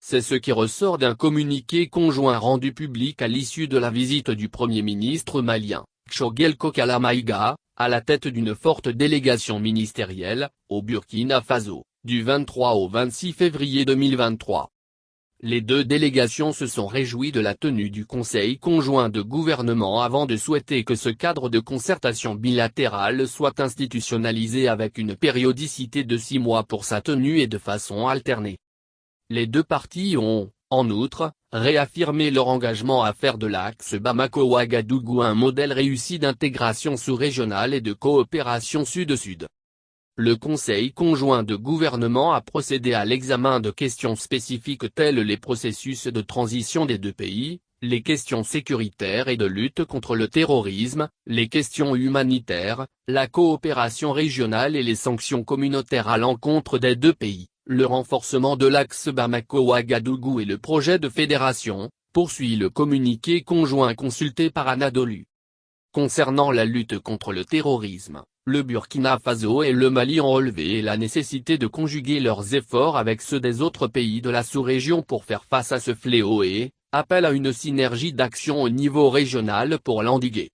C'est ce qui ressort d'un communiqué conjoint rendu public à l'issue de la visite du Premier ministre malien, Choguel Kokala Maïga, à la tête d'une forte délégation ministérielle, au Burkina Faso, du 23 au 26 février 2023. Les deux délégations se sont réjouies de la tenue du Conseil conjoint de gouvernement avant de souhaiter que ce cadre de concertation bilatérale soit institutionnalisé avec une périodicité de 6 mois pour sa tenue et de façon alternée. Les deux parties ont, en outre, réaffirmé leur engagement à faire de l'axe Bamako-Ouagadougou un modèle réussi d'intégration sous-régionale et de coopération sud-sud. Le Conseil conjoint de gouvernement a procédé à l'examen de questions spécifiques telles les processus de transition des deux pays, les questions sécuritaires et de lutte contre le terrorisme, les questions humanitaires, la coopération régionale et les sanctions communautaires à l'encontre des deux pays, le renforcement de l'axe Bamako-Ouagadougou et le projet de fédération, poursuit le communiqué conjoint consulté par Anadolu. Concernant la lutte contre le terrorisme, le Burkina Faso et le Mali ont relevé la nécessité de conjuguer leurs efforts avec ceux des autres pays de la sous-région pour faire face à ce fléau et appellent à une synergie d'action au niveau régional pour l'endiguer.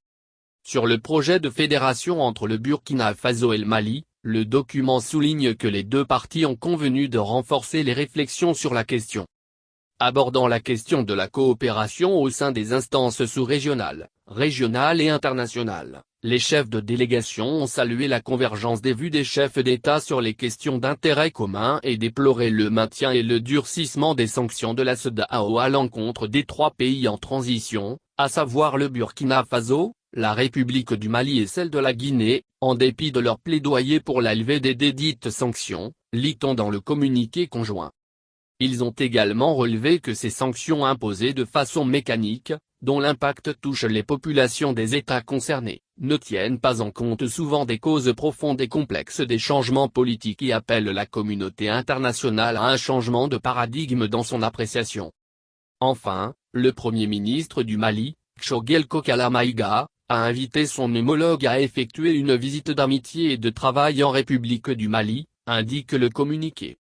Sur le projet de fédération entre le Burkina Faso et le Mali, le document souligne que les deux parties ont convenu de renforcer les réflexions sur la question. Abordant la question de la coopération au sein des instances sous-régionales, régionales et internationales, les chefs de délégation ont salué la convergence des vues des chefs d'État sur les questions d'intérêt commun et déploré le maintien et le durcissement des sanctions de la CEDEAO à l'encontre des trois pays en transition, à savoir le Burkina Faso, la République du Mali et celle de la Guinée, en dépit de leur plaidoyer pour la levée des dédites sanctions, lit-on dans le communiqué conjoint. Ils ont également relevé que ces sanctions imposées de façon mécanique, dont l'impact touche les populations des États concernés, ne tiennent pas en compte souvent des causes profondes et complexes des changements politiques et appellent la communauté internationale à un changement de paradigme dans son appréciation. Enfin, le Premier ministre du Mali, Choguel Kokala Maïga, a invité son homologue à effectuer une visite d'amitié et de travail en République du Mali, indique le communiqué.